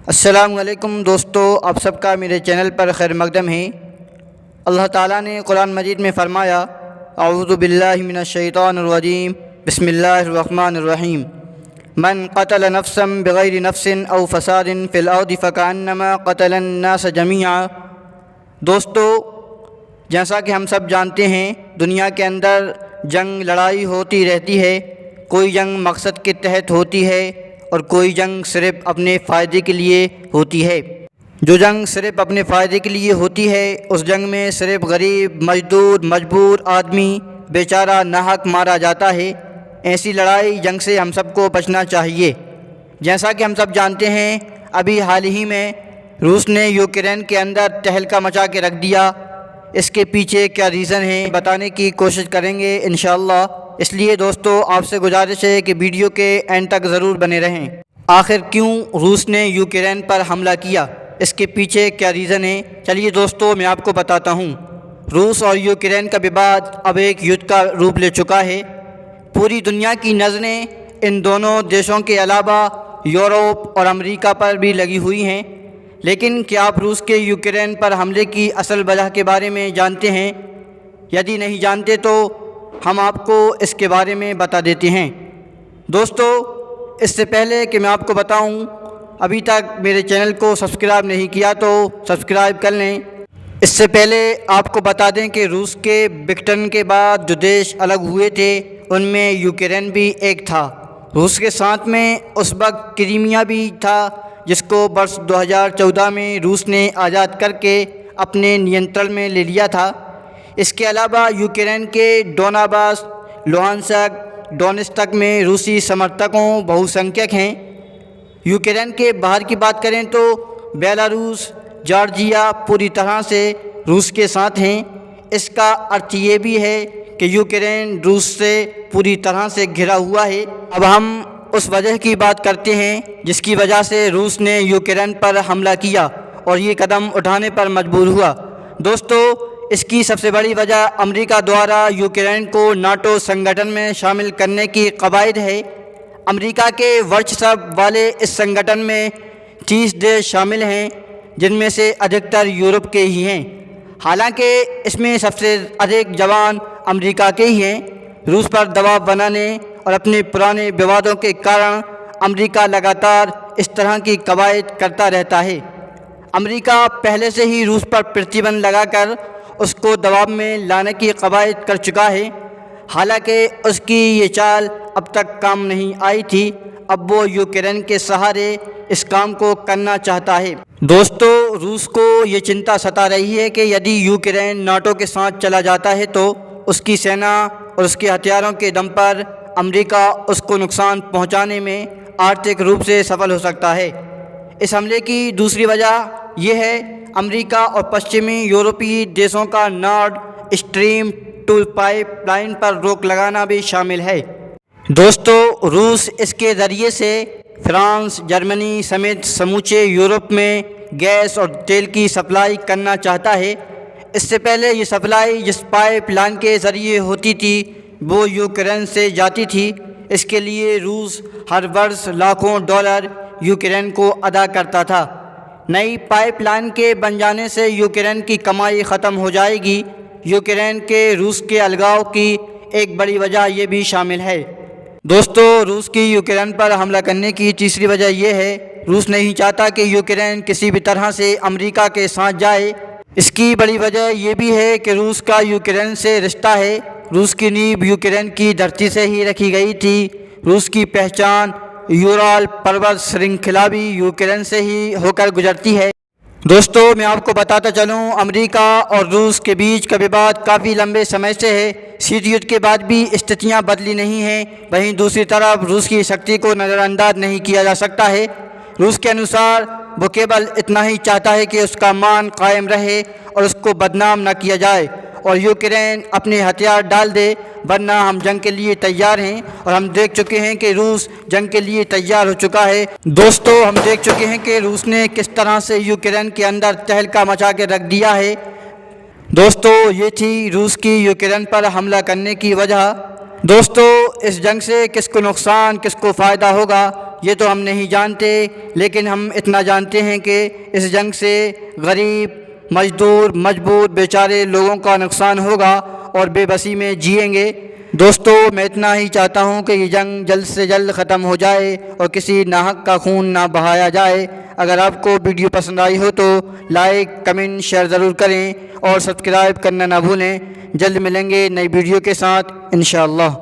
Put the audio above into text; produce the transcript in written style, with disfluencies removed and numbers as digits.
अस्सलामु अलैकुम दोस्तों, आप सबका मेरे चैनल पर खैर मकदम है। अल्लाह ताला ने कुरान मजीद में फ़रमाया, अऊज़ु बिल्लाहि मिनश शैतानिर रजीम, बिस्मिल्लाहिर रहमानिर रहीम, मन क़तल नफ्सन बिग़ैरि नफ्सिन औ फ़सादिन फ़िल अर्दि फ़कअन्नमा क़तलन नास जमीआ। दोस्तों, जैसा कि हम सब जानते हैं, दुनिया के अंदर जंग लड़ाई होती रहती है। कोई जंग मकसद के तहत होती है और कोई जंग सिर्फ़ अपने फ़ायदे के लिए होती है। जो जंग सिर्फ़ अपने फ़ायदे के लिए होती है, उस जंग में सिर्फ़ गरीब, मजदूर, मजबूर आदमी बेचारा नाहक मारा जाता है। ऐसी लड़ाई जंग से हम सबको बचना चाहिए। जैसा कि हम सब जानते हैं, अभी हाल ही में रूस ने यूक्रेन के अंदर तहलका मचा के रख दिया। इसके पीछे क्या रीज़न है बताने की कोशिश करेंगे इंशाअल्लाह। इसलिए दोस्तों, आपसे गुजारिश है कि वीडियो के एंड तक ज़रूर बने रहें। आखिर क्यों रूस ने यूक्रेन पर हमला किया, इसके पीछे क्या रीज़न है, चलिए दोस्तों मैं आपको बताता हूँ। रूस और यूक्रेन का विवाद अब एक युद्ध का रूप ले चुका है। पूरी दुनिया की नज़रें इन दोनों देशों के अलावा यूरोप और अमेरिका पर भी लगी हुई हैं। लेकिन क्या आप रूस के यूक्रेन पर हमले की असल वजह के बारे में जानते हैं? यदि नहीं जानते तो हम आपको इसके बारे में बता देते हैं। दोस्तों, इससे पहले कि मैं आपको बताऊं, अभी तक मेरे चैनल को सब्सक्राइब नहीं किया तो सब्सक्राइब कर लें। इससे पहले आपको बता दें कि रूस के विघटन के बाद जो देश अलग हुए थे, उनमें यूक्रेन भी एक था। रूस के साथ में उस वक्त क्रीमिया भी था, जिसको वर्ष 2014 में रूस ने आज़ाद करके अपने नियंत्रण में ले लिया था। इसके अलावा यूक्रेन के डोनाबास, लुहांस्क, डोनेत्स्क में रूसी समर्थकों बहुसंख्यक हैं। यूक्रेन के बाहर की बात करें तो बेलारूस, जॉर्जिया पूरी तरह से रूस के साथ हैं। इसका अर्थ ये भी है कि यूक्रेन रूस से पूरी तरह से घिरा हुआ है। अब हम उस वजह की बात करते हैं जिसकी वजह से रूस ने यूक्रेन पर हमला किया और ये कदम उठाने पर मजबूर हुआ। दोस्तों, इसकी सबसे बड़ी वजह अमेरिका द्वारा यूक्रेन को नाटो संगठन में शामिल करने की कवायद है। अमेरिका के वर्चस्व वाले इस संगठन में 30 देश शामिल हैं, जिनमें से अधिकतर यूरोप के ही हैं। हालांकि इसमें सबसे अधिक जवान अमेरिका के ही हैं। रूस पर दबाव बनाने और अपने पुराने विवादों के कारण अमेरिका लगातार इस तरह की कवायद करता रहता है। अमेरिका पहले से ही रूस पर प्रतिबंध लगाकर उसको दबाव में लाने की कवायद कर चुका है। हालांकि उसकी ये चाल अब तक काम नहीं आई थी। अब वो यूक्रेन के सहारे इस काम को करना चाहता है। दोस्तों, रूस को ये चिंता सता रही है कि यदि यूक्रेन नाटो के साथ चला जाता है तो उसकी सेना और उसके हथियारों के दम पर अमेरिका उसको नुकसान पहुंचाने में आर्थिक रूप से सफल हो सकता है। इस हमले की दूसरी वजह यह है अमेरिका और पश्चिमी यूरोपीय देशों का नॉर्ड स्ट्रीम 2 पाइपलाइन पर रोक लगाना भी शामिल है। दोस्तों, रूस इसके ज़रिए से फ्रांस, जर्मनी समेत समूचे यूरोप में गैस और तेल की सप्लाई करना चाहता है। इससे पहले ये सप्लाई जिस पाइपलाइन के ज़रिए होती थी वो यूक्रेन से जाती थी। इसके लिए रूस हर वर्ष लाखों डॉलर यूक्रेन को अदा करता था। नई पाइपलाइन के बन जाने से यूक्रेन की कमाई ख़त्म हो जाएगी। यूक्रेन के रूस के अलगाव की एक बड़ी वजह यह भी शामिल है। दोस्तों, रूस की यूक्रेन पर हमला करने की तीसरी वजह यह है, रूस नहीं चाहता कि यूक्रेन किसी भी तरह से अमेरिका के साथ जाए। इसकी बड़ी वजह यह भी है कि रूस का यूक्रेन से रिश्ता है। रूस की नींव यूक्रेन की धरती से ही रखी गई थी। रूस की पहचान यूराल पर्वत श्रृंखला भी यूक्रेन से ही होकर गुजरती है। दोस्तों, मैं आपको बताता चलूं, अमेरिका और रूस के बीच का विवाद काफ़ी लंबे समय से है। शीत युद्ध के बाद भी स्थितियां बदली नहीं हैं। वहीं दूसरी तरफ रूस की शक्ति को नज़रअंदाज नहीं किया जा सकता है। रूस के अनुसार वो केवल इतना ही चाहता है कि उसका मान कायम रहे और उसको बदनाम न किया जाए और यूक्रेन अपने हथियार डाल दे, वरना हम जंग के लिए तैयार हैं। और हम देख चुके हैं कि रूस जंग के लिए तैयार हो चुका है। दोस्तों, हम देख चुके हैं कि रूस ने किस तरह से यूक्रेन के अंदर तहलका मचा के रख दिया है। दोस्तों, ये थी रूस की यूक्रेन पर हमला करने की वजह। दोस्तों, इस जंग से किसको नुकसान किसको फ़ायदा होगा ये तो हम नहीं जानते, लेकिन हम इतना जानते हैं कि इस जंग से गरीब, मजदूर, मजबूर बेचारे लोगों का नुकसान होगा और बेबसी में जिएंगे। दोस्तों, मैं इतना ही चाहता हूँ कि ये जंग जल्द से जल्द ख़त्म हो जाए और किसी नाहक का खून ना बहाया जाए। अगर आपको वीडियो पसंद आई हो तो लाइक, कमेंट, शेयर ज़रूर करें और सब्सक्राइब करना ना भूलें। जल्द मिलेंगे नई वीडियो के साथ इंशाअल्लाह।